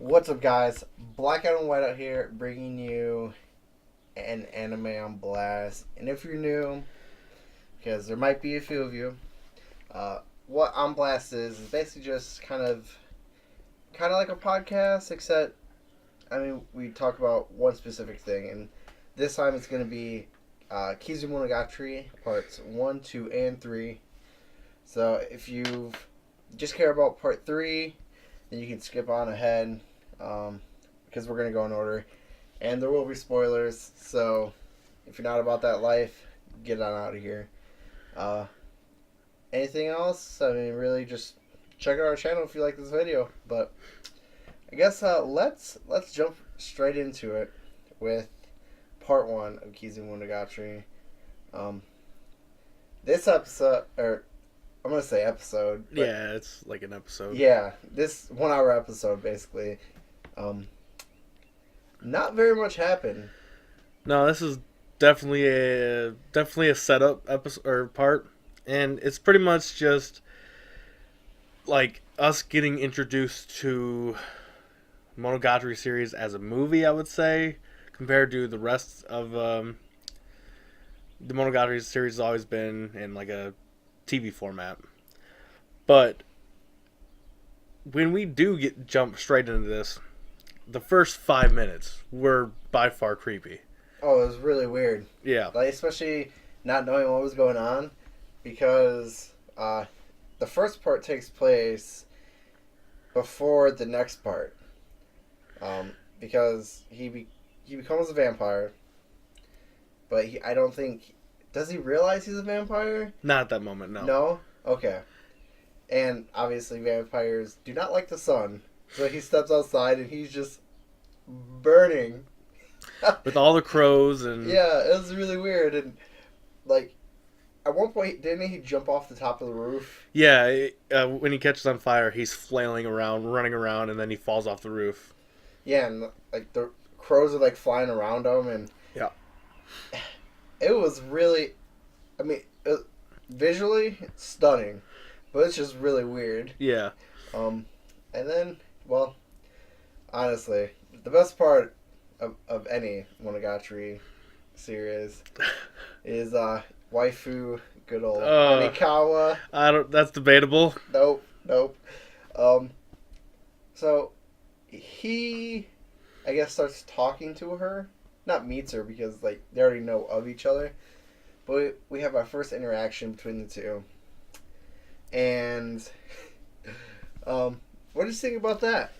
What's up, guys? Blackout and White out here, bringing you an anime on blast. And if you're new, because there might be a few of you, what on blast is basically just kind of like a podcast, except we talk about one specific thing, and this time it's going to be Kizumonogatari parts 1, 2, and 3. So if you just care about part 3, then you can skip on ahead, because we're going to go in order. And there will be spoilers, so if you're not about that life, get on out of here. Anything else? Really just check out our channel if you like this video. But I guess let's jump straight into it with part 1 of Kizumonogatari. This episode, or I'm going to say episode. Yeah, it's like an episode. Yeah, this 1 hour episode, basically. Not very much happened. No, this is definitely a setup episode or part, and it's pretty much just like us getting introduced to Monogatari series as a movie, I would say, compared to the rest of the Monogatari series has always been in like a TV format. But when we do jump straight into this, the first 5 minutes were by far creepy. Oh, it was really weird. Yeah. Like, especially not knowing what was going on, because the first part takes place before the next part. Because he becomes a vampire, but I don't think... Does he realize he's a vampire? Not at that moment, no. No? Okay. And obviously vampires do not like the sun, so he steps outside and he's just burning. With all the crows and... Yeah, it was really weird. And, like, at one point, didn't he jump off the top of the roof? Yeah, when he catches on fire, he's flailing around, running around, and then he falls off the roof. Yeah, and, like, the crows are, like, flying around him, and... Yeah. It was really... visually, stunning. But it's just really weird. Yeah. And then, well, honestly, the best part of any Monogatari series is waifu, good old Hanekawa. That's debatable. Nope. So he, I guess, starts talking to her. Not meets her because like they already know of each other. But we have our first interaction between the two. And what did you think about that?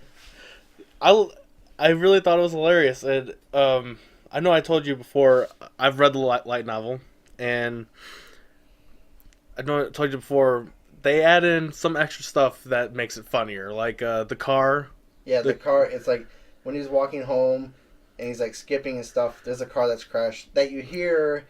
I really thought it was hilarious, and I know I told you before, I've read the light novel, and I know I told you before, they add in some extra stuff that makes it funnier, like the car. Yeah, the car, it's like when he's walking home and he's like skipping and stuff, there's a car that's crashed, that you hear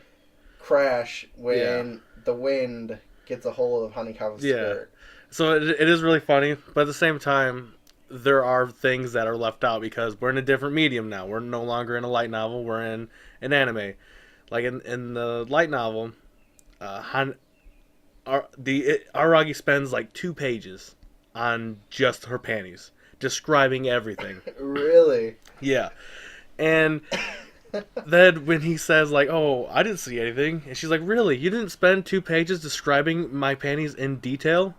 crash when the wind gets a hold of Hanekawa's skirt. So it is really funny, but at the same time, there are things that are left out because we're in a different medium now. We're no longer in a light novel. We're in an anime. Like in the light novel, Araragi spends like 2 pages on just her panties, describing everything. Really? Yeah. And then when he says like, "Oh, I didn't see anything," and she's like, "Really? You didn't spend 2 pages describing my panties in detail?"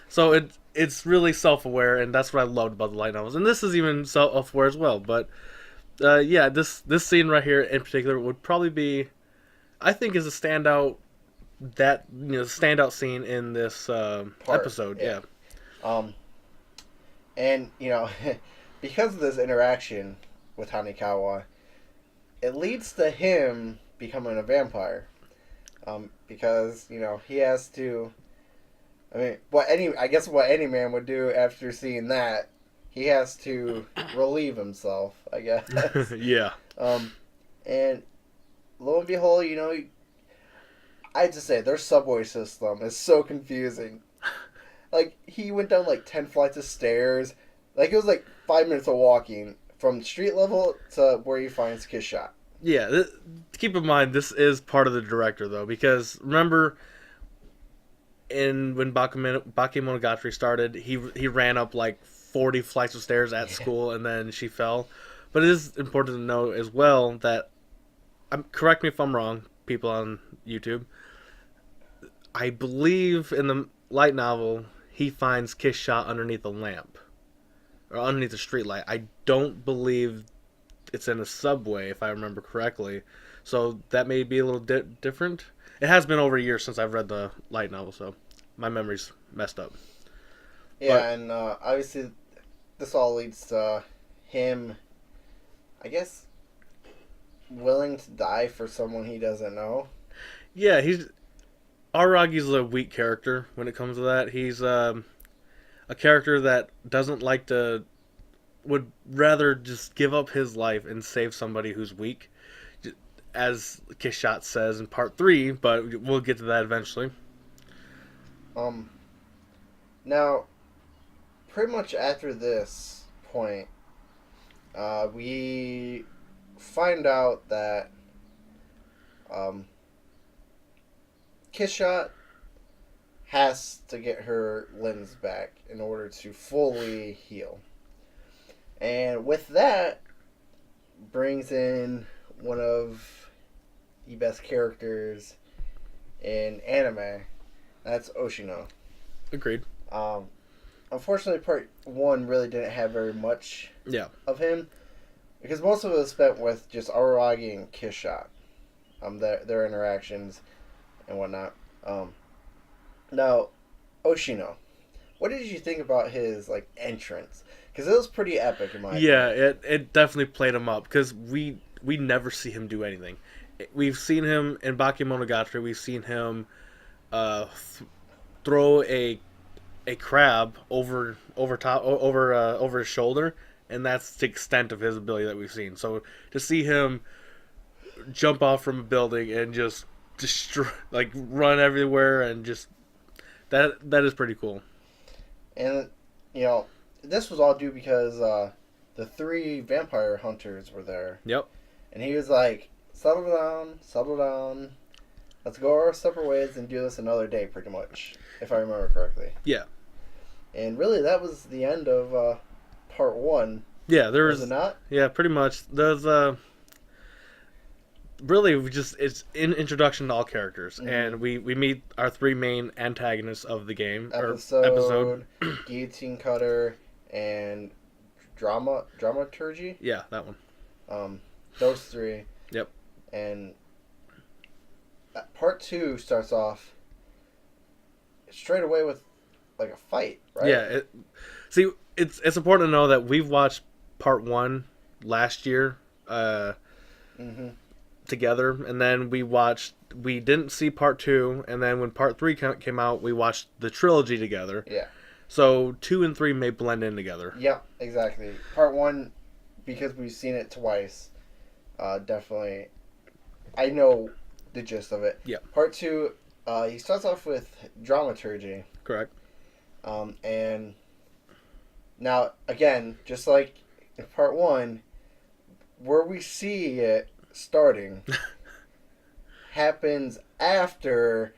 So it's really self-aware, and that's what I loved about the light novels. And this is even self-aware as well. But this scene right here in particular would probably be, I think, is a standout scene in this episode. Yeah. And because of this interaction with Hanekawa, it leads to him becoming a vampire. Because he has to. What any man would do after seeing that, he has to relieve himself, I guess. Yeah. And lo and behold, I have to say, their subway system is so confusing. Like, he went down like 10 flights of stairs. Like, it was like 5 minutes of walking from street level to where he finds Kiss Shot. Yeah, keep in mind, this is part of the director, though, because remember... when Bakemonogatari started, he ran up like 40 flights of stairs at school, and then she fell. But it is important to know as well that, correct me if I'm wrong, people on YouTube, I believe in the light novel, he finds Kiss shot underneath a lamp. Or underneath a street light. I don't believe it's in a subway, if I remember correctly. So that may be a little different. It has been over a year since I've read the light novel, so my memory's messed up. Yeah, and obviously this all leads to him, I guess, willing to die for someone he doesn't know. Yeah, Aragi's a weak character when it comes to that. He's a character that doesn't like to, would rather just give up his life and save somebody who's weak, as Kishot says in part 3, but we'll get to that eventually. Now, pretty much after this point, we find out that Kishot has to get her limbs back in order to fully heal. And with that, brings in one of the best characters in anime. That's Oshino. Agreed. Unfortunately, part 1 really didn't have very much of him, because most of it was spent with just Araragi and Kishot, their interactions and whatnot. Now, Oshino, what did you think about his entrance? Because it was pretty epic in my opinion. Yeah, it definitely played him up, because we never see him do anything. We've seen him in Bakemonogatari. We've seen him throw a crab over his shoulder, and that's the extent of his ability that we've seen. So to see him jump off from a building and just destroy, run everywhere, and just that is pretty cool. And this was all due because the 3 vampire hunters were there. Yep. And he was like, settle down. Let's go our separate ways and do this another day, pretty much, if I remember correctly. Yeah. And really, that was the end of part 1. Yeah, was it not? Yeah, pretty much. There's really it's an introduction to all characters, and we meet our 3 main antagonists of the game. Episode. Guillotine Cutter and Dramaturgy. Yeah, that one. Those 3. Yep. And part 2 starts off straight away with a fight, right? Yeah. It's important to know that we've watched part 1 last year together, and then we didn't see part 2, and then when part 3 came out, we watched the trilogy together. Yeah. So 2 and 3 may blend in together. Yeah, exactly. Part 1, because we've seen it twice, definitely, I know the gist of it. Yeah. Part 2, he starts off with dramaturgy. Correct. And now, again, just like in part 1, where we see it starting happens after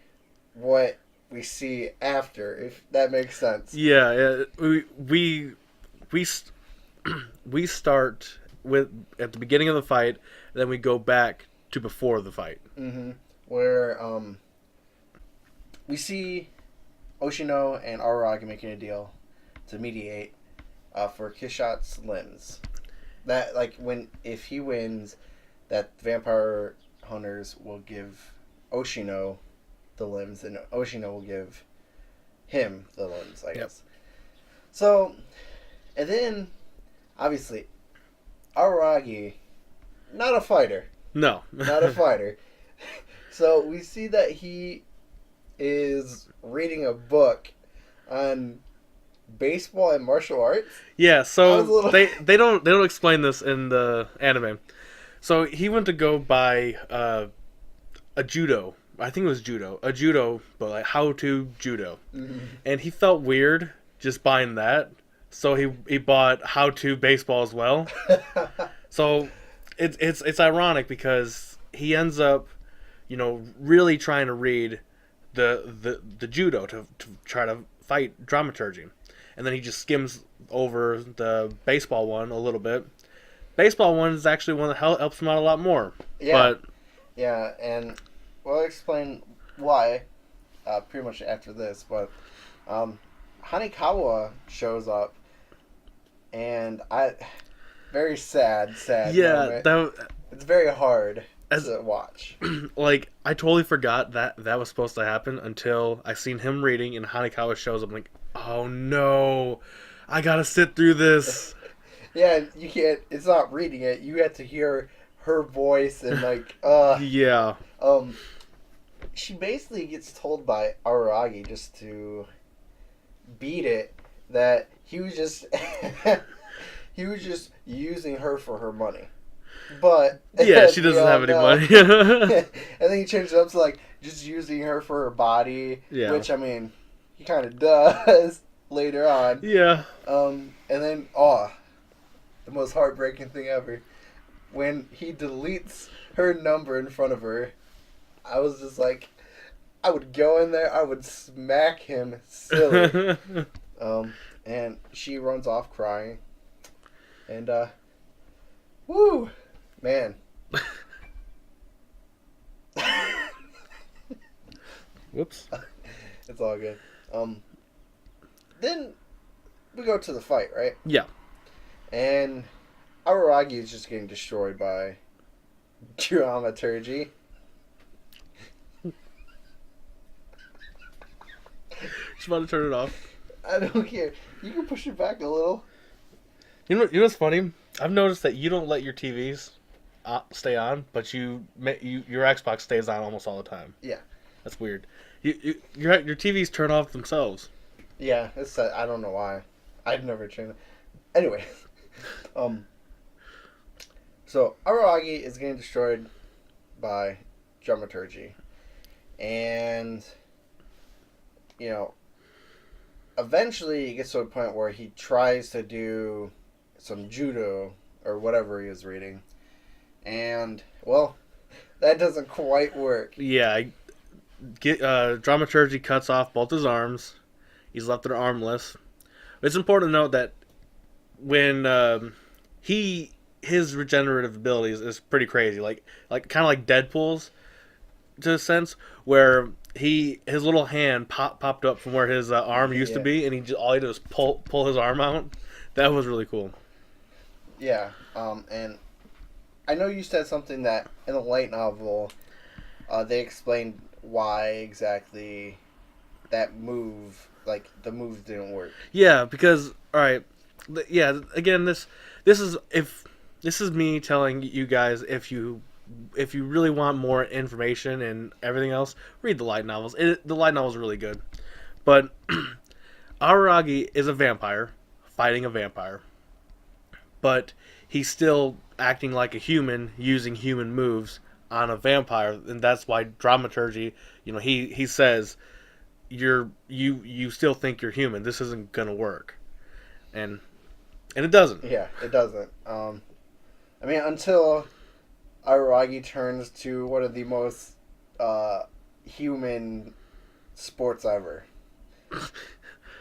what we see after, if that makes sense. Yeah. We start with at the beginning of the fight, and then we go back to before the fight. Where we see Oshino and Araragi making a deal to mediate for Kishot's limbs. That if he wins, that vampire hunters will give Oshino the limbs, and Oshino will give him the limbs, I guess. So, and then obviously Araragi, not a fighter. No. Not a fighter. So we see that he is reading a book on baseball and martial arts. Yeah, so they don't explain this in the anime. So he went to go buy a judo. I think it was judo. A judo, but how to judo. And he felt weird just buying that. So he bought how to baseball as well. So it's ironic because he ends up, really trying to read the judo to try to fight dramaturgy. and then he just skims over the baseball one a little bit. Baseball one is actually one that helps him out a lot more. Yeah. But yeah, and we'll explain why pretty much after this. But Hanekawa shows up, and very sad yeah, moment. It's very hard to watch. Like, I totally forgot that was supposed to happen until I seen him reading, and Hanekawa shows up. I'm like, oh no, I gotta sit through this. Yeah, you can't. It's not reading it. You have to hear her voice and like. Yeah. She basically gets told by Araragi just to beat it that he was just using her for her money. But yeah, she doesn't have any money. And then he changed it up to like just using her for her body, which I mean, he kind of does later on. Yeah. And then the most heartbreaking thing ever, when he deletes her number in front of her, I was just like, I would go in there, I would smack him silly. And she runs off crying, and woo. Man. Whoops. It's all good. Then we go to the fight, right? Yeah. And Araragi is just getting destroyed by dramaturgy. Just about to turn it off. I don't care. You can push it back a little. You know what's funny? I've noticed that you don't let your TVs stay on, but your Xbox stays on almost all the time. Yeah, that's weird. Your TVs turn off themselves. Yeah, I don't know why. I've never changed it. Anyway, so Araragi is getting destroyed by dramaturgy, and eventually it gets to a point where he tries to do some judo or whatever he is reading. And, well, that doesn't quite work. Yeah, dramaturgy cuts off both his arms. He's left there armless. It's important to note that when his regenerative abilities is pretty crazy, like kind of like Deadpool's, to a sense, where his little hand popped up from where his arm used to be, and all he did was pull his arm out. That was really cool. Yeah, and I know you said something that in the light novel, they explained why exactly that move, like the move didn't work. Yeah, because again, this is me telling you guys, if you really want more information and everything else, read the light novels. The light novels are really good, but Araragi is a vampire fighting a vampire, but he's still acting like a human, using human moves on a vampire, and that's why dramaturgy, he says, you still think you're human. This isn't gonna work, and it doesn't. Yeah, it doesn't. I mean, until Araragi turns to one of the most human sports ever,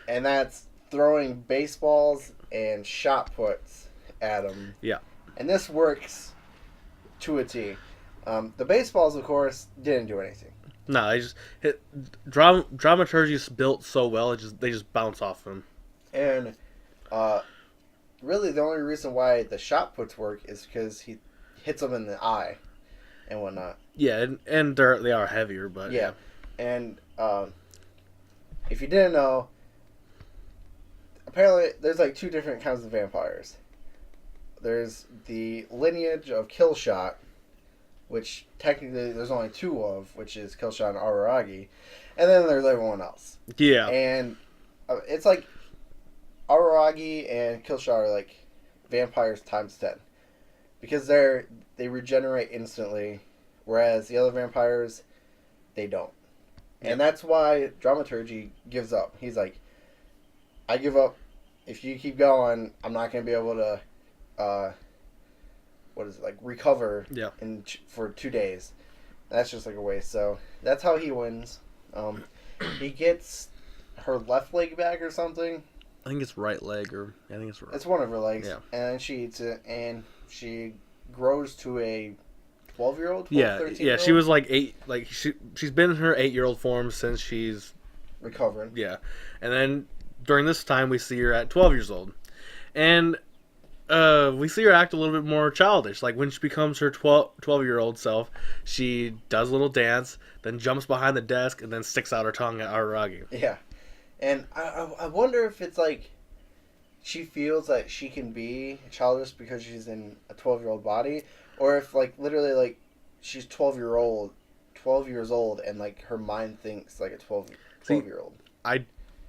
and that's throwing baseballs and shot puts at him. Yeah. And this works to a T. The baseballs, of course, didn't do anything. No, they just hit. Dramaturgy is built so well, they just bounce off him. And really, the only reason why the shot puts work is because he hits them in the eye and whatnot. Yeah, and they are heavier, but yeah. And if you didn't know, apparently there's like two different kinds of vampires. There's the lineage of Killshot, which technically there's only two of, which is Killshot and Araragi, and then there's everyone else. Yeah. And it's like Araragi and Killshot are like vampires times 10, because they regenerate instantly, whereas the other vampires, they don't. Yeah. And that's why dramaturgy gives up. He's like, I give up. If you keep going, I'm not going to be able to recover for 2 days. That's just like a waste. So that's how he wins. He gets her left leg back or something. I think it's right leg, or I think it's right. It's one of her legs. Yeah. And then she eats it, and she grows to a 12-year-old, 13-year-old? Yeah, she was like 8, like she's been in her 8-year-old form since she's recovering. Yeah. And then during this time we see her at 12 years old. And we see her act a little bit more childish. Like when she becomes her 12-year-old self, she does a little dance, then jumps behind the desk, and then sticks out her tongue at Araragi. Yeah. And I wonder if it's like she feels that she can be childish because she's in a 12-year-old body, or if like literally like she's 12 years old, and like her mind thinks like a 12-year-old. I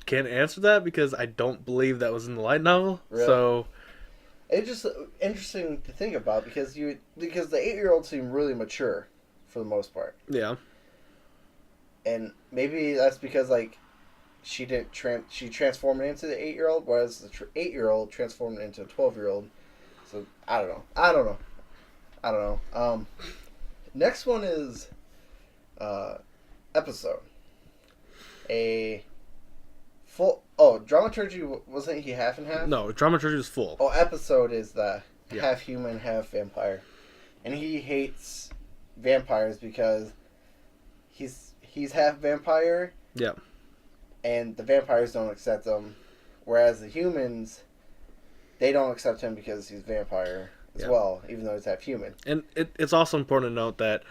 can't answer that because I don't believe that was in the light novel. Really? So it's just interesting to think about because the 8-year-olds seem really mature for the most part. Yeah. And maybe that's because like she didn't she transformed into the 8-year-old, whereas the 8-year-old transformed into a 12-year-old. So I don't know. Next one is episode. A full dramaturgy, wasn't he half and half? No, dramaturgy was full. Episode is the half human, half vampire, and he hates vampires because he's half vampire. Yeah. And the vampires don't accept him, whereas the humans, they don't accept him because he's vampire as well, even though he's half human. And it's also important to note that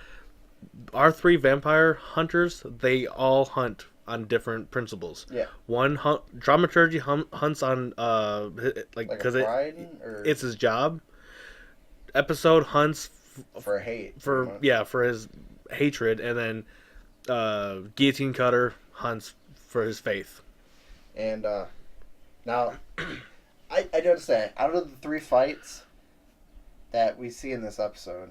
our 3 vampire hunters, they all hunt on different principles. Yeah. One dramaturgy hunts on like because it's his job. Episode hunts for hate. For his hatred, and then guillotine cutter hunts for his faith. And now I noticed that out of the 3 fights that we see in this episode,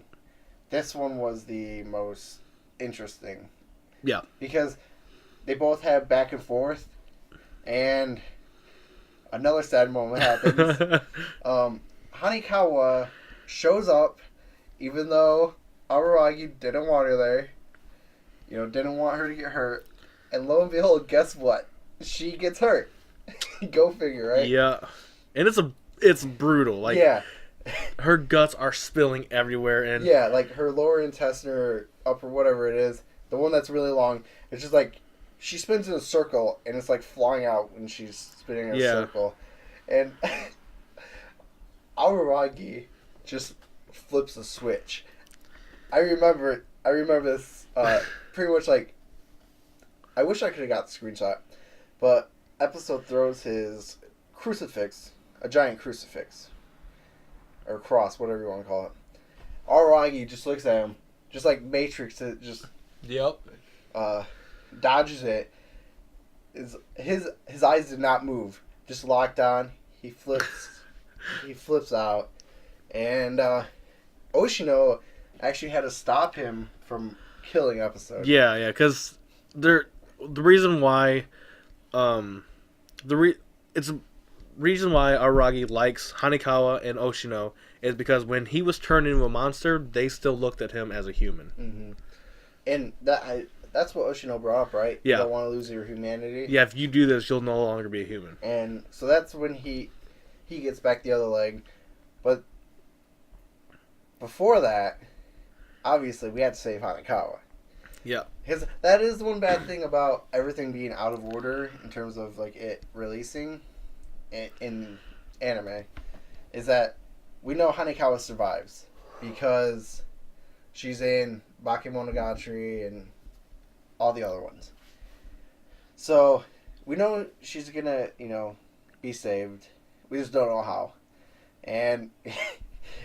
this one was the most interesting. Yeah. Because they both have back and forth, and another sad moment happens. Hanekawa shows up, even though Araragi didn't want her there. Didn't want her to get hurt. And lo and behold, guess what? She gets hurt. Go figure, right? Yeah. And it's brutal. Like, yeah. Her guts are spilling everywhere, and yeah, like her lower intestine or upper whatever it is, the one that's really long, it's just like she spins in a circle and it's like flying out when she's spinning in a circle. And Araragi just flips a switch. I remember this pretty much like, I wish I could have got the screenshot, but Episode throws his crucifix, a giant crucifix, or cross, whatever you want to call it. Araragi just looks at him, just like Matrix, just dodges it. His eyes did not move, just locked on. He flips out, and Oshino actually had to stop him from killing Episode. Yeah, because the reason why, it's a reason why Araragi likes Hanekawa and Oshino is because when he was turned into a monster, they still looked at him as a human. Mm-hmm. And that's what Oshino brought up, right? Yeah. You don't want to lose your humanity. Yeah, if you do this, you'll no longer be a human. And so that's when he gets back the other leg. But before that, obviously, we had to save Hanekawa. Yeah. That is the one bad thing about everything being out of order in terms of like it releasing in anime, is that we know Hanekawa survives because she's in Bakemonogatari and all the other ones. So we know she's gonna, be saved. We just don't know how. And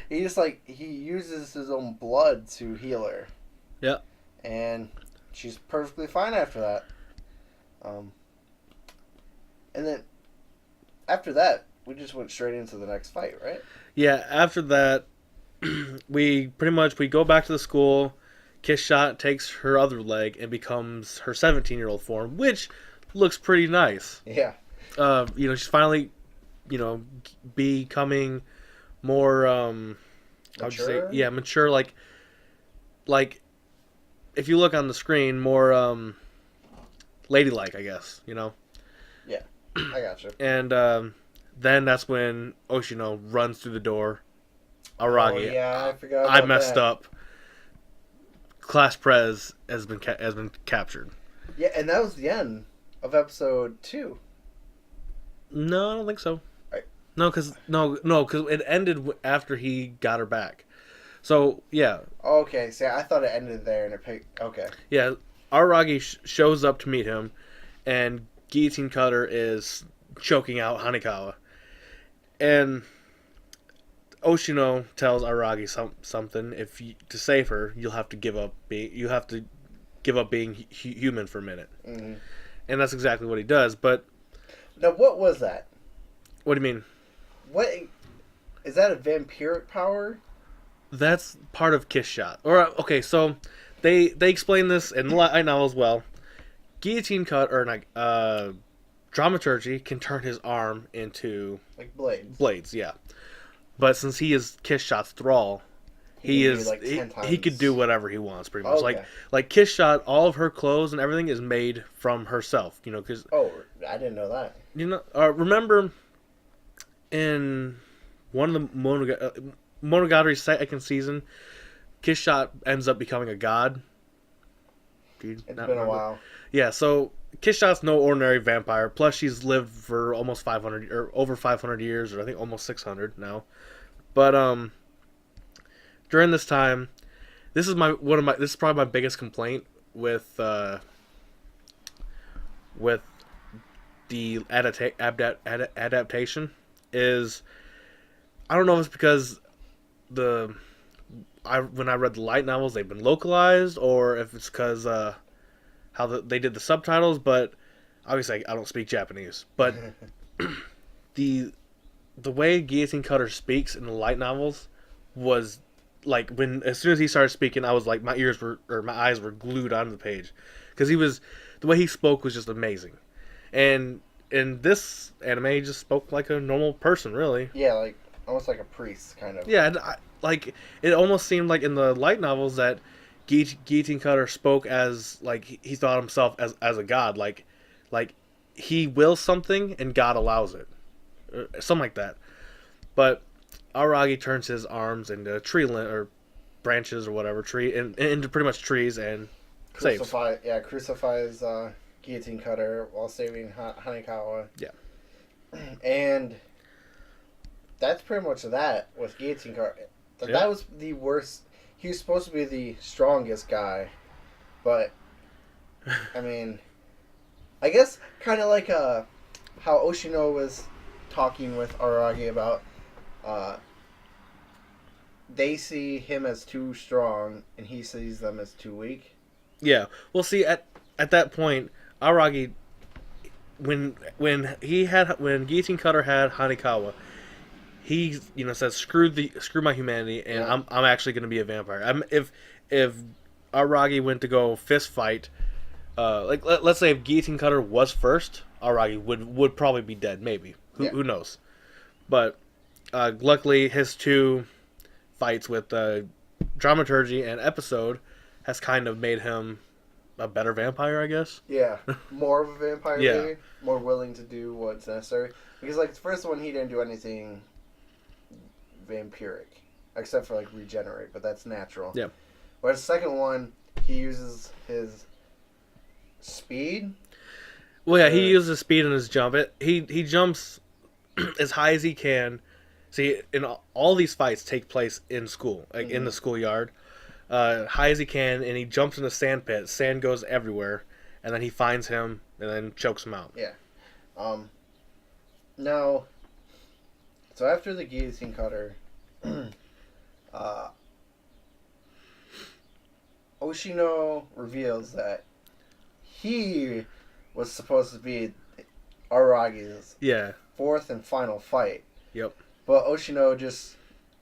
he uses his own blood to heal her. Yeah. And she's perfectly fine after that. And then after that, we just went straight into the next fight, right? Yeah, after that, we go back to the school. Kishot takes her other leg and becomes her 17-year-old form, which looks pretty nice. Yeah. She's finally, becoming more, mature? mature, like, if you look on the screen, more, ladylike, I guess, Yeah. I gotcha. And then that's when Oshino runs through the door. Oh Araragi, yeah, I forgot I about messed that. up. Class Prez has been captured. Yeah, and that was the end of episode 2. No, I don't think so. Right. No, because it ended after he got her back. So yeah, Okay, see, I thought it ended there, and it picked. Okay. yeah. Araragi shows up to meet him, and Guillotine Cutter is choking out Hanekawa, and Oshino tells Araragi something. To save her, you'll have to give up being human for a minute, Mm-hmm. and that's exactly what he does. But Now, what was that? what do you mean? What is that? A vampiric power? That's part of Kiss Shot. Or okay, so they explain this in the light novel as well. Guillotine cut or like dramaturgy can turn his arm into Like blades. blades. Yeah, but since he is Kiss Shot's thrall, He can do, like, 10 he could times. do whatever he wants pretty much. Okay. Like Kiss Shot, all of her clothes and everything is made from herself. You know, because Oh, I didn't know that. remember in one of the Monogatari's second season, Kiss Shot ends up becoming a god. It's been a while. Yeah, so Kiss Shot's no ordinary vampire. Plus, she's lived for almost 500 or over 500 years, or I think almost 600 now. But during this time, this is probably my biggest complaint with the adaptation is I don't know if it's because when I read the light novels they've been localized or if it's because they did the subtitles, but obviously I don't speak Japanese. But the way Guillotine Cutter speaks in the light novels was like as soon as he started speaking, I was like my eyes were glued onto the page because the way he spoke was just amazing, and in this anime he just spoke like a normal person, really. Yeah, like almost like a priest, kind of. Yeah, like it almost seemed like in the light novels that Guillotine Cutter spoke as like he thought himself as a god, like he wills something and God allows it, something like that. But Araragi turns his arms into or branches or whatever into pretty much trees and saves. Crucifies Guillotine Cutter while saving Hanekawa. Yeah, and that's pretty much that with Guillotine Cutter. Yeah. That was the worst. He was supposed to be the strongest guy, but I mean, I guess kind of like how Oshino was talking with Araragi about. They see him as too strong, and he sees them as too weak. Yeah. Well, see, at that point, Araragi, when Guillotine Cutter had Hanekawa, he says screw my humanity, and Yeah. I'm actually going to be a vampire. If Araragi went to go fist fight, let's say if Guillotine Cutter was first, Araragi would probably be dead. Maybe who knows, but luckily his two fights with dramaturgy and episode has kind of made him a better vampire, I guess. Yeah, more of a vampire, Yeah. maybe. More willing to do what's necessary. Because, like, the first one, he didn't do anything vampiric. Except for, like, regenerate, but that's natural. Yeah. Whereas the second one, he uses his speed. Well, yeah, he uses speed in his jump. He jumps as high as he can. See, all these fights take place in school, like in the schoolyard, high as he can, and he jumps in a sand pit. Sand goes everywhere, and then he finds him and then chokes him out. Yeah. Now, so after the Guillotine Cutter, Oshino reveals that he was supposed to be Araragi's fourth and final fight. Yep. But Oshino just,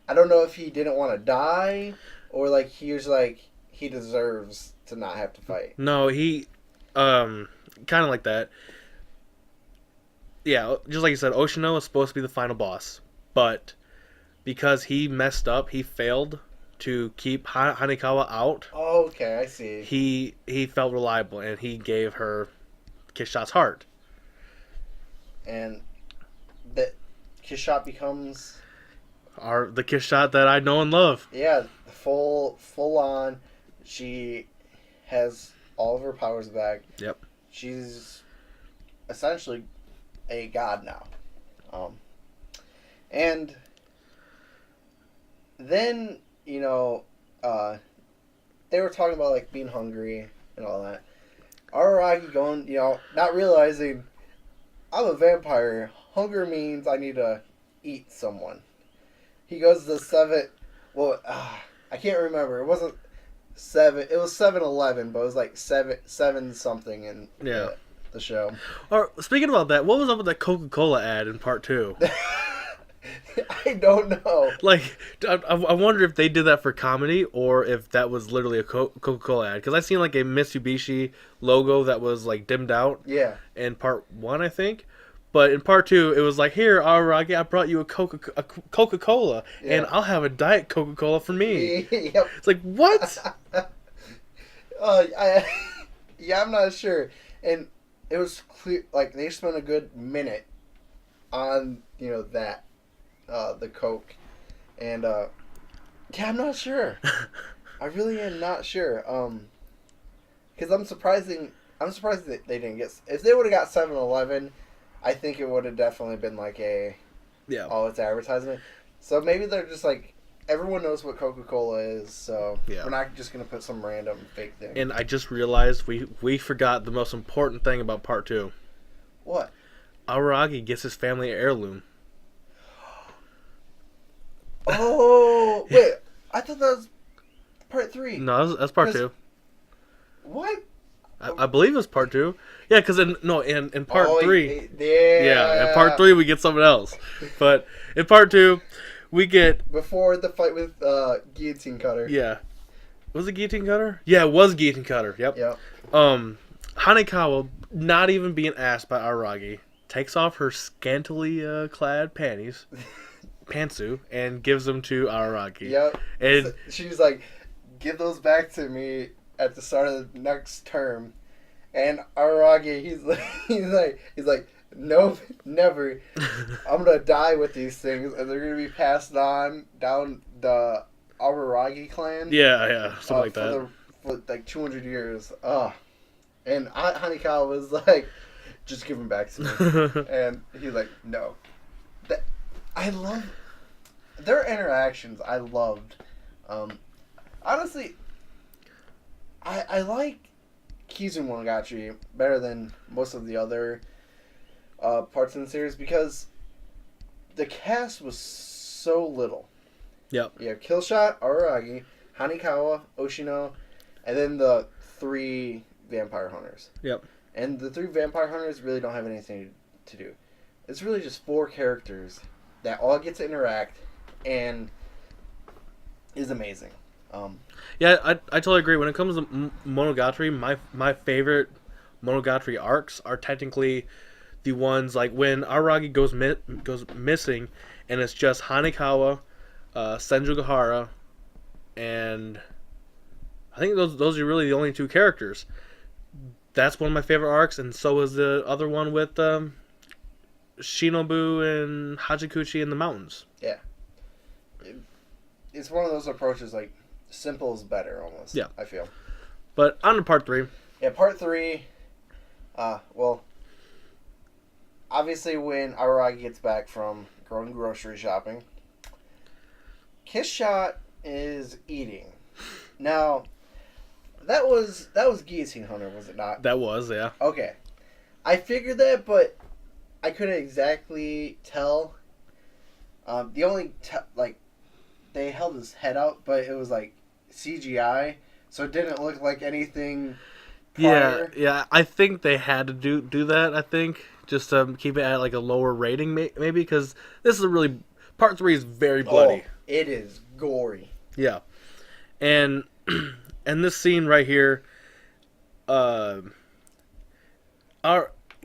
I don't know if he didn't want to die or like he was like he deserves to not have to fight. No, he kind of like that. Yeah, just like you said, Oshino is supposed to be the final boss, but because he messed up, he failed to keep Hanekawa out. Oh, okay, I see. He felt reliable, and he gave her Kiss Shot's heart. and that Kiss Shot becomes The Kiss Shot that I know and love. full on. She has all of her powers back. Yep. She's essentially a god now. And then, they were talking about, like, being hungry and all that. Araragi going, not realizing, I'm a vampire. Hunger means I need to eat someone. He goes to I can't remember. It wasn't 7. It was 7-Eleven, but it was like 7 something in the show. Or speaking about that, what was up with that Coca-Cola ad in part 2? I don't know. Like, I wonder if they did that for comedy or if that was literally a Coca-Cola ad. Because I seen like a Mitsubishi logo that was like dimmed out. Yeah. In part 1, I think. But in part 2, it was like, here, Araragi, I brought you a Coca-Cola, and I'll have a Diet Coca-Cola for me. Yep. It's like, what? I'm not sure. And it was clear, like, they spent a good minute on, that, the Coke. And, I'm not sure. I really am not sure. Because I'm surprised that they didn't get, if they would have got 7-Eleven, I think it would have definitely been like it's advertisement. So maybe they're just like, everyone knows what Coca-Cola is, so we're not just going to put some random fake thing. And I just realized we forgot the most important thing about part 2. What? Araragi gets his family heirloom. Oh, wait. I thought that was part 3. No, that's part 2. What? I believe it's part 2. Yeah, because in part 3... Yeah, in part 3 we get something else. But in part 2, we get... Before the fight with Guillotine Cutter. Yeah. Was it Guillotine Cutter? Yeah, it was Guillotine Cutter. Yep. Hanekawa, not even being asked by Araragi, takes off her scantily clad pantsu, and gives them to Araragi. Yep. And so she's like, give those back to me at the start of the next term. And Araragi, he's like, nope, never. I'm gonna die with these things, and they're gonna be passed on down the Araragi clan. Yeah, something like that. For like 200 years. And Hanekawa was like, just give them back to me. And he's like, no. I love their interactions. I loved. Honestly, I like Kizumonogatari better than most of the other parts in the series because the cast was so little. Yep. You have Killshot, Araragi, Hanekawa, Oshino, and then the 3 vampire hunters. Yep. And the 3 vampire hunters really don't have anything to do. It's really just 4 characters that all get to interact and is amazing. Yeah, I totally agree. When it comes to Monogatari, my favorite Monogatari arcs are technically the ones like when Araragi goes missing, and it's just Hanekawa, Senjugahara, and I think those are really the only 2 characters. That's one of my favorite arcs, and so is the other one with Shinobu and Hachikuchi in the mountains. Yeah. It's one of those approaches like simple is better almost. Yeah. I feel. But on to part 3. Yeah, part 3. Well, obviously when Araragi gets back from going grocery shopping, Kiss Shot is eating. Now, that was Guillotine Hunter, was it not? That was, yeah. Okay. I figured that, but I couldn't exactly tell. The only they held his head out, but it was like CGI, so it didn't look like anything prior. Yeah. I think they had to do that. I think just to keep it at like a lower rating, maybe because this is part 3 is very bloody. Oh, it is gory. Yeah, and this scene right here, our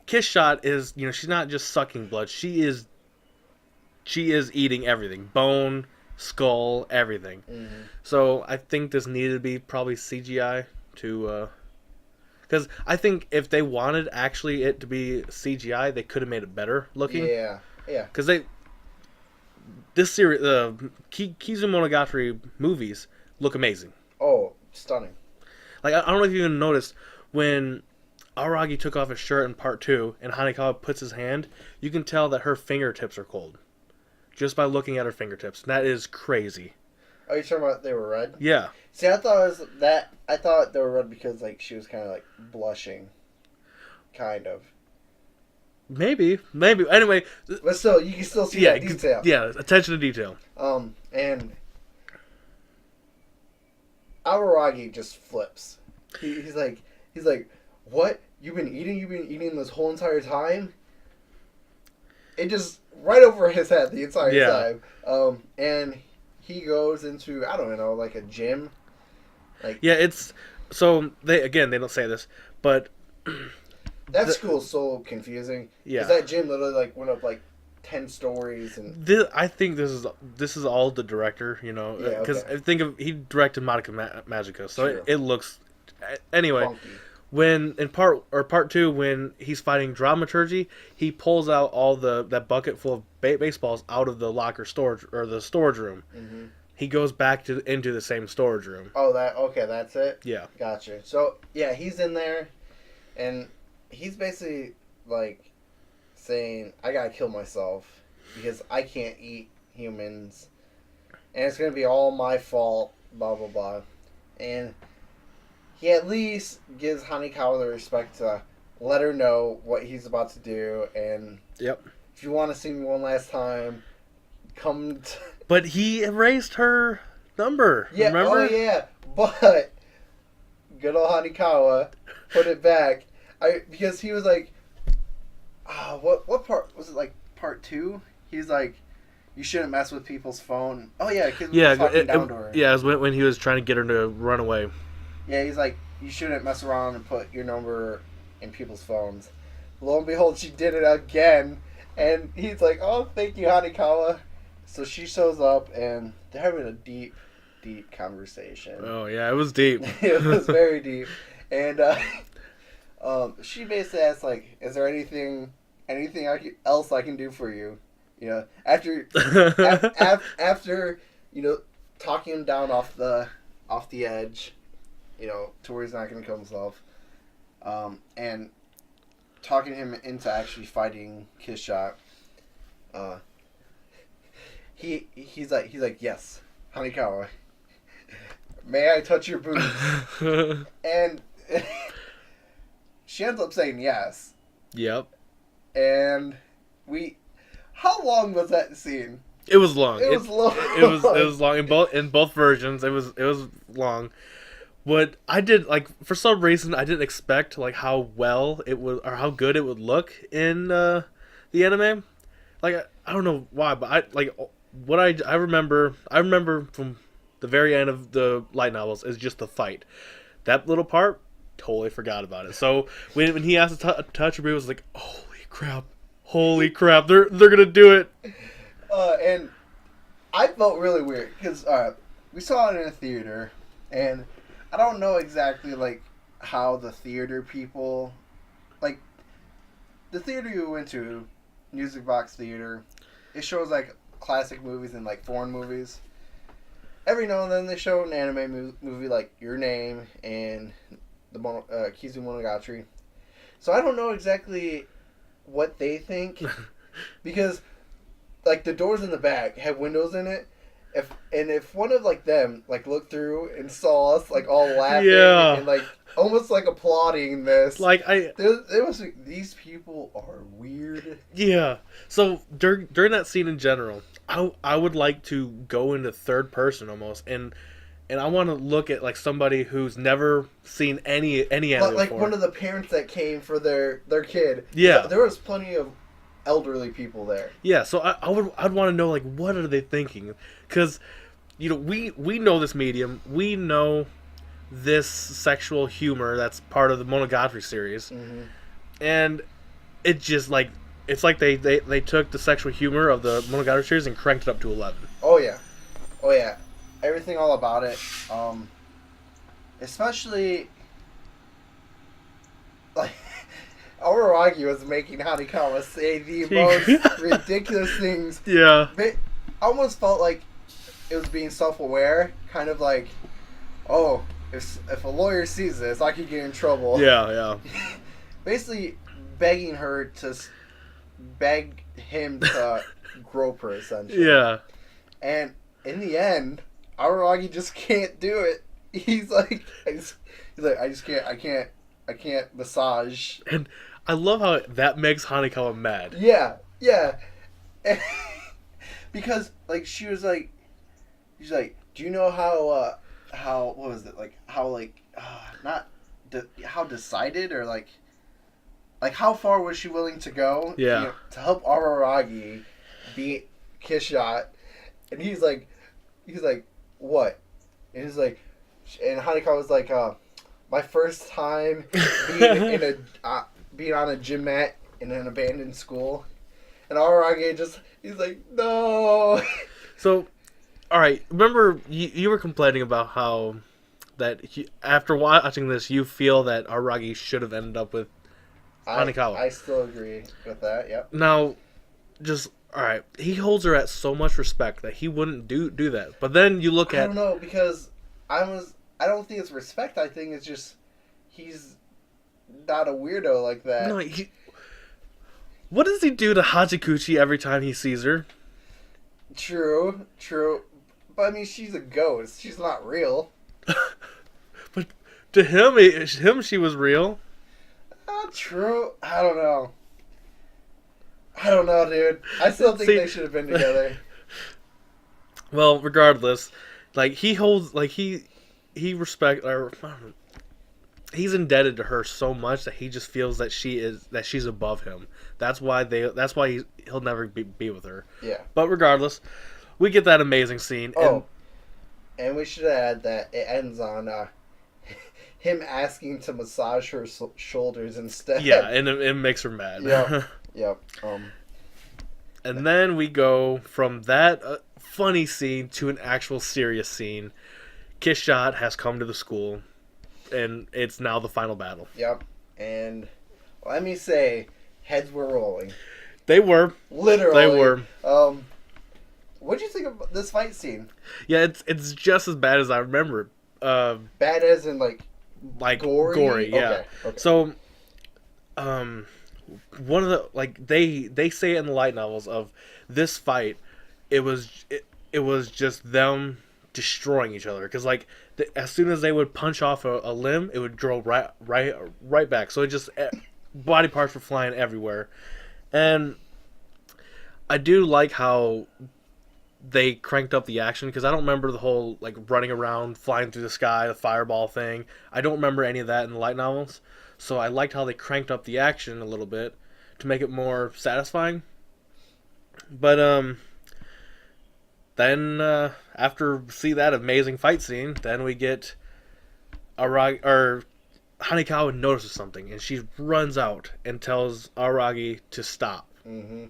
Kiss Shot is she's not just sucking blood. She is eating everything, bone, skull, everything. Mm-hmm. So I think this needed to be probably CGI to Because I think if they wanted actually it to be CGI, they could have made it better looking. Yeah. Because this series, the Kizumonogatari movies look amazing. Oh, stunning. Like, I don't know if you even noticed when Araragi took off his shirt in part 2 and Hanekawa puts his hand, you can tell that her fingertips are cold. Just by looking at her fingertips. That is crazy. Oh, you talking about they were red? Yeah. See, I thought they were red because like she was kind of like blushing, kind of. Maybe. Anyway. But still, you can still see that detail. Yeah, attention to detail. And Araragi just flips. He's like, what? You've been eating this whole entire time? It just right over his head the entire time. And he goes into, I don't know, like a gym. Like, yeah, it's so they don't say this, but that school's so confusing. Yeah, because that gym literally like went up like 10 stories, and I think this is all the director, you know, because he directed Madoka Magica, so it looks anyway. Funky. When in part 2, when he's fighting dramaturgy, he pulls out all that bucket full of baseballs out of the locker storage room. Mm-hmm. He goes back into the same storage room. Oh, that's it? Yeah. Gotcha. So, yeah, he's in there, and he's basically, like, saying, I gotta kill myself, because I can't eat humans, and it's gonna be all my fault, blah, blah, blah. And he at least gives Hanekawa the respect to let her know what he's about to do, and if you want to see me one last time, come... But he erased her number. Yeah, remember? Oh yeah, but good old Hanekawa put it back. Because he was like, what part was it? Like part 2? He's like, you shouldn't mess with people's phone. Oh yeah, because we were talking down to her. Yeah, it was when he was trying to get her to run away. Yeah, he's like, you shouldn't mess around and put your number in people's phones. Lo and behold, she did it again, and he's like, oh, thank you, Hanekawa. So she shows up, and they're having a deep, deep conversation. Oh, yeah, it was deep. It was very deep. And she basically asks, like, is there anything else I can do for you? You know, after, you know, talking him down off the edge, you know, to where he's not going to kill himself, and talking him into actually fighting Kiss Shot, He's like, yes, Hanekawa, may I touch your boobs? And she ends up saying yes. Yep. And how long was that scene? It was long. It was long. It was long in both versions. It was long. What I did, like, for some reason, I didn't expect like how well it would or how good it would look in the anime. Like, I don't know why, but I remember from the very end of the light novels is just the fight. That little part, totally forgot about it. So when he asked to touch her, it was like, holy crap, they're gonna do it. And I felt really weird because we saw it in a theater, and I don't know exactly like how the theater people, like the theater you went to, Music Box Theater, it shows like classic movies and like foreign movies. Every now and then they show an anime movie like Your Name and the Kizumonogatari. So I don't know exactly what they think because like the doors in the back have windows in it. If one of like them like looked through and saw us like all laughing and like almost like applauding this, like there was these people are weird. Yeah. So during that scene in general, I would like to go into third person almost, and I want to look at like somebody who's never seen any anime like before. One of the parents that came for their kid. Yeah. There was plenty of elderly people there. Yeah, so I'd want to know like what are they thinking, because you know we know this medium, we know this sexual humor that's part of the Monogatari series, and it just like it's like they took the sexual humor of the Monogatari series and cranked it up to 11. Oh yeah, everything all about it, especially like Araragi was making Hanekawa say the most ridiculous things. Yeah. It almost felt like it was being self-aware, kind of like, oh, if a lawyer sees this, I could get in trouble. Yeah. Basically, begging him to grope her, essentially. Yeah. And in the end, Araragi just can't do it. He's like, I can't massage. And I love how that makes Hanekawa mad. Yeah. Because like she's like, do you know how what was it like how decided or like how far was she willing to go? Yeah. To help Araragi beat Kishot, and he's like, what? And he's like, and Hanekawa was like, my first time being on a gym mat in an abandoned school, and Araragi he's like, no. So, all right. Remember, you were complaining about how that after watching this, you feel that Araragi should have ended up with Hanekawa. I still agree with that. Yep. Now, just all right. He holds her at so much respect that he wouldn't do that. But then you look at I don't know because I don't think it's respect. I think it's just he's not a weirdo like that. No, what does he do to Hachikuchi every time he sees her? True. But I mean, she's a ghost. She's not real. But to him, she was real. True. I don't know, dude. I still think they should have been together. Well, regardless, like he holds, like he he's indebted to her so much that he just feels that she's above him. That's why he'll never be with her. Yeah. But regardless, we get that amazing scene. And we should add that it ends on him asking to massage her shoulders instead. Yeah, and it makes her mad. Yep. And then we go from that funny scene to an actual serious scene. Kishot has come to the school, and it's now the final battle. Yep. And let me say, heads were rolling. They were. Literally. They were. What'd you think of this fight scene? Yeah, it's just as bad as I remember. Bad as in like gory? Yeah. Okay. So, one of the they say it in the light novels of this fight, it was just them destroying each other because as soon as they would punch off a limb, it would grow right back. So it just body parts were flying everywhere, and I do like how they cranked up the action because I don't remember the whole running around, flying through the sky, the fireball thing. I don't remember any of that in the light novels. So I liked how they cranked up the action a little bit to make it more satisfying. But then after see that amazing fight scene, then we get Hanekawa notices something and she runs out and tells Araragi to stop. Mm-hmm.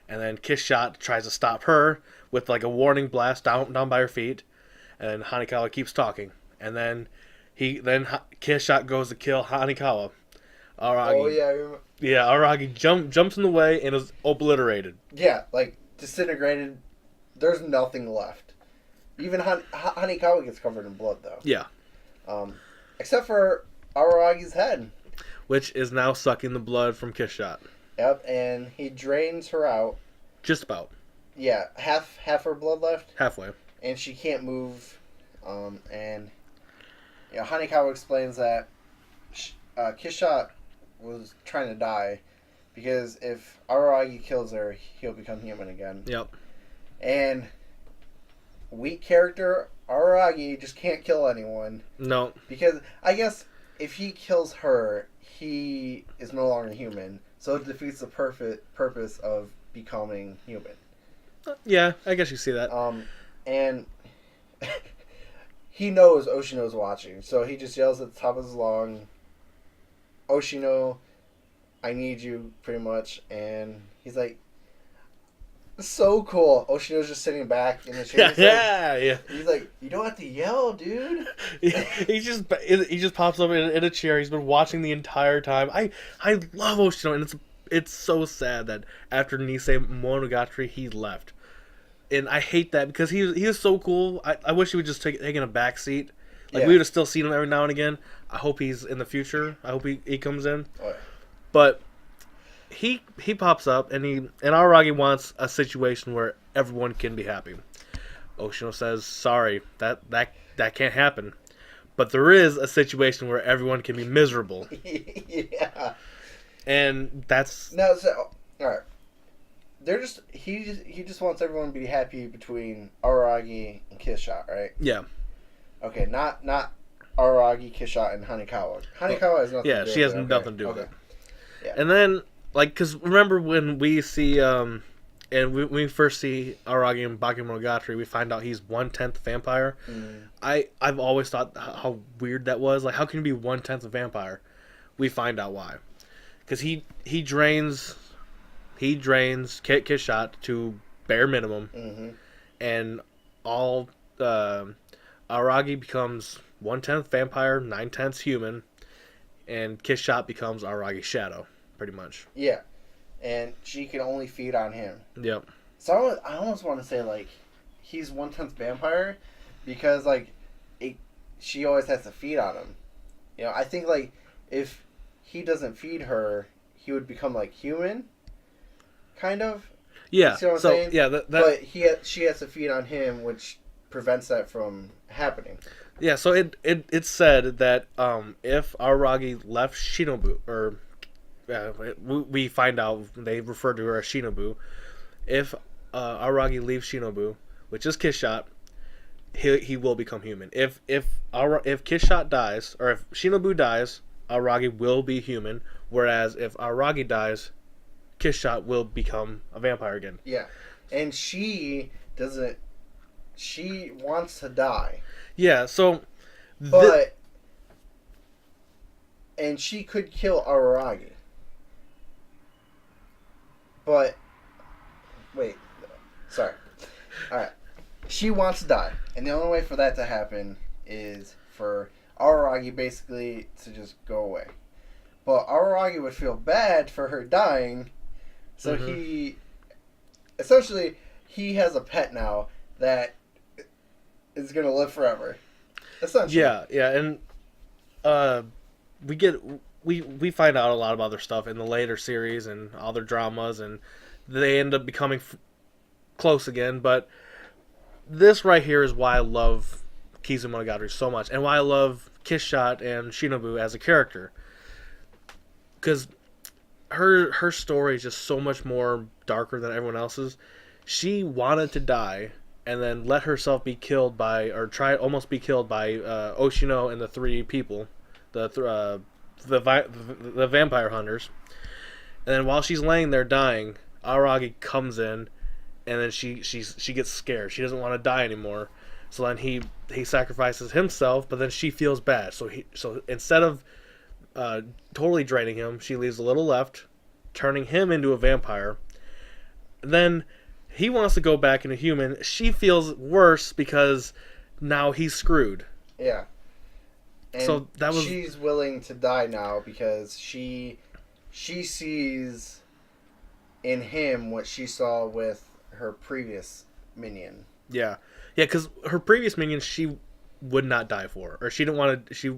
And then Kishot tries to stop her with a warning blast down by her feet, and Hanekawa keeps talking. And then Kishot goes to kill Hanekawa. Araragi, oh yeah, I remember. Yeah, Araragi jumps in the way and is obliterated. Yeah, disintegrated. There's nothing left. Even Hanekawa gets covered in blood though. Yeah. Except for Araragi's head, which is now sucking the blood from Kishot. Yep, and he drains her out. Just about. Yeah, half her blood left. Halfway. And she can't move. And Hanekawa explains that Kishot was trying to die because if Araragi kills her, he'll become human again. Yep. And weak character Araragi just can't kill anyone. No. Because I guess if he kills her, he is no longer human. So it defeats the purpose of becoming human. Yeah, I guess you see that. And he knows Oshino's watching, so he just yells at the top of his lungs, Oshino, I need you, pretty much. And he's like, So cool. Oshino's just sitting back in the chair. Yeah. He's like, you don't have to yell, dude. He just pops up in a chair. He's been watching the entire time. I love Oshino, and it's so sad that after Nisei Monogatari he left, and I hate that because he is so cool. I wish he would just taken a back seat. Like we would have still seen him every now and again. I hope he's in the future. I hope he comes in. Oh, yeah. But he pops up and Araragi wants a situation where everyone can be happy. Oshino says, "Sorry, that can't happen. But there is a situation where everyone can be miserable." Yeah. And that's No. So all right. They're just he just wants everyone to be happy between Araragi and Kishot, right? yeah. Okay, not Araragi, Kishot, and Hanekawa. Hanekawa has nothing. Yeah, to do she with has it. nothing to do with Okay. it. Yeah. And then, like, because remember when we see, and when we first see Araragi in Bakemonogatari, we find out he's 1/10 vampire. Mm. I've always thought how weird that was. Like, how can you be 1/10 a vampire? We find out why. Because he drains Kishot to bare minimum, Mm-hmm. and all Araragi becomes 1/10 vampire, 9/10 human, and Kishot becomes Araragi's shadow, pretty much. Yeah, and she can only feed on him. Yep. So I almost want to say like he's 1/10 vampire because like she always has to feed on him. You know, I think like if he doesn't feed her, he would become like human, kind of. Yeah. You see what I'm so saying? yeah, But she has to feed on him, which prevents that from happening. yeah. So it's said that if Araragi left Shinobu, or we find out they refer to her as Shinobu, if Araragi leaves Shinobu, which is Kishot, he will become human. If Kishot dies, or if Shinobu dies, Araragi will be human. Whereas if Araragi dies, Kishot will become a vampire again. Yeah, and she doesn't. She wants to die, Yeah. So, but and she could kill Araragi. But wait, sorry. All right, she wants to die, and the only way for that to happen is for Araragi basically to just go away. But Araragi would feel bad for her dying, so he essentially he has a pet now that is gonna live forever. Essentially. yeah, and we find out a lot of other stuff in the later series and other dramas, and they end up becoming close again. But this right here is why I love Kizumonogatari so much, and why I love Kishot and Shinobu as a character, because her story is just so much more darker than everyone else's. She wanted to die and then let herself be killed by, or try almost be killed by Oshino and the three people, the vampire hunters. And then while she's laying there dying, Araragi comes in, and then she gets scared. She doesn't want to die anymore. So then he sacrifices himself, but then she feels bad. So instead of totally draining him, she leaves a little left, turning him into a vampire. Then he wants to go back into human. She feels worse because now he's screwed. Yeah. And so that was, she's willing to die now because she sees in him what she saw with her previous minion. yeah, because her previous minion she would not die for, or she didn't want to. She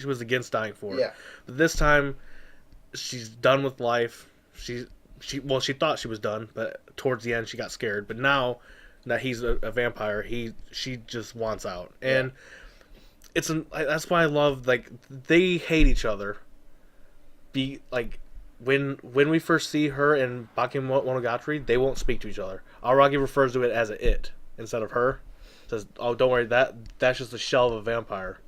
was against dying for. Yeah. But this time, she's done with life. She thought she was done, but towards the end she got scared. But now that he's a vampire, she just wants out, and that's why I love, like, they hate each other. When we first see her in Bakemonogatari, they won't speak to each other. Araragi refers to it as a it instead of her. Says, "Oh, don't worry, that's just a shell of a vampire."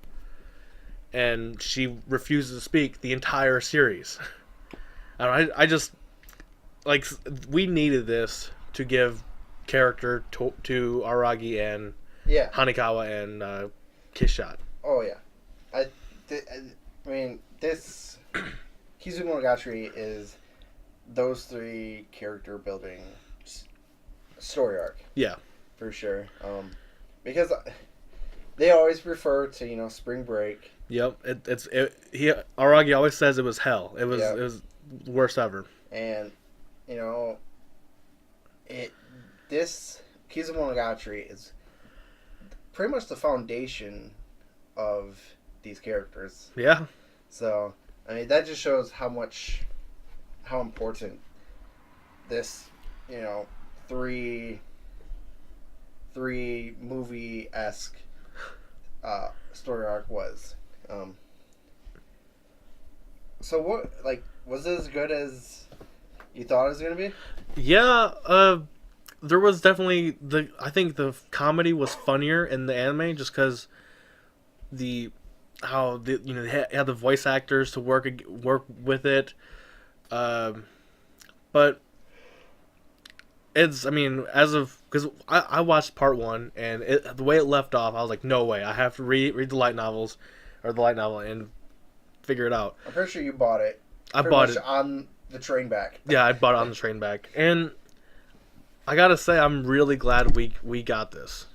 And she refuses to speak the entire series. I just, like, we needed this to give character to Araragi and Hanekawa and Kishot. Oh yeah, I mean this Kizumonogatari is those three character building story arc. Yeah. For sure. Because they always refer to spring break. Yep. Aragi always says it was hell. It was Yep. it was the worst ever. And this Kizumonogatari is pretty much the foundation of these characters. Yeah. So that just shows how important this three movie-esque story arc was. So what, was it as good as you thought it was gonna be? Yeah. There was definitely I think the comedy was funnier in the anime just because they had the voice actors to work with it. But because I watched part one and the way it left off, I was like, no way, I have to read the light novels or the light novel and figure it out. I'm pretty sure you bought it. I bought it on the train back. Yeah, I bought it on the train back, and I gotta say, I'm really glad we got this.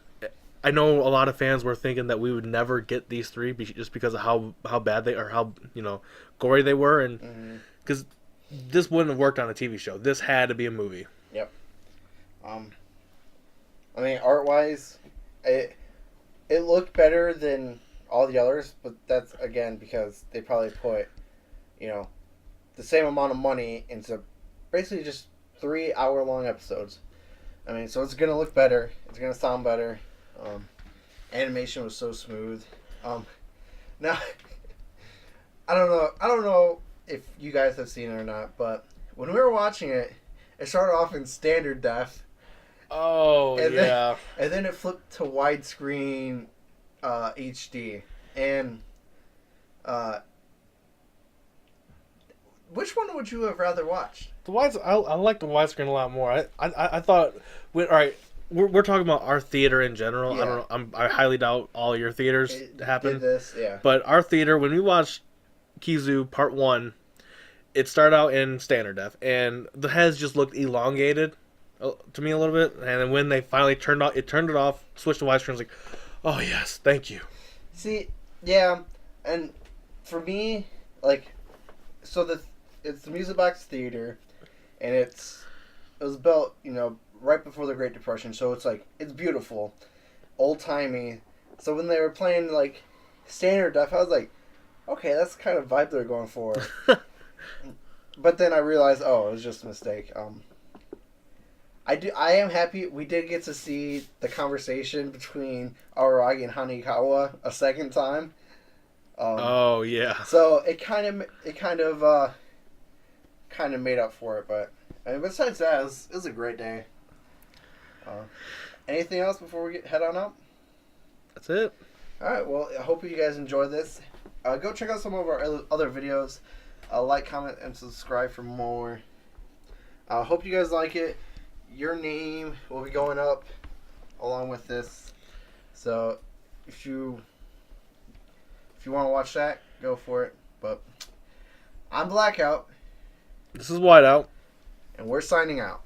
I know a lot of fans were thinking that we would never get these three just because of how bad they are, how gory they were, and because this wouldn't have worked on a TV show. This had to be a movie. Yep. Art wise, it looked better than all the others, but that's again because they probably put the same amount of money into basically just 3-hour-long episodes. So it's gonna look better. It's gonna sound better. Animation was so smooth. Now, I don't know if you guys have seen it or not, but when we were watching it, it started off in standard def. Oh, yeah. And then it flipped to widescreen HD. And which one would you have rather watched? I like the widescreen a lot more. I thought, all right, we're talking about our theater in general. Yeah. I don't know. I highly doubt all your theaters happen. Did this, yeah. But our theater, when we watched Kizu Part 1, it started out in standard def, and the heads just looked elongated to me a little bit. And then when they finally turned it off, switched to widescreen, I was like, oh yes, thank you. See, yeah, and for me, it's the Music Box Theater, and it was built, right before the Great Depression, so it's beautiful, old timey. So when they were playing standard def, I was like, okay, that's the kind of vibe they're going for. But then I realized, it was just a mistake. I am happy we did get to see the conversation between Araragi and Hanekawa a second time. Oh yeah. So it kind of made up for it, but besides that, it was a great day. Anything else before we head on out? That's it. All right. Well, I hope you guys enjoyed this. Go check out some of our other videos. Like, comment, and subscribe for more. I hope you guys like it. Your name will be going up along with this. So if you want to watch that, go for it. But I'm Blackout. This is Whiteout. And we're signing out.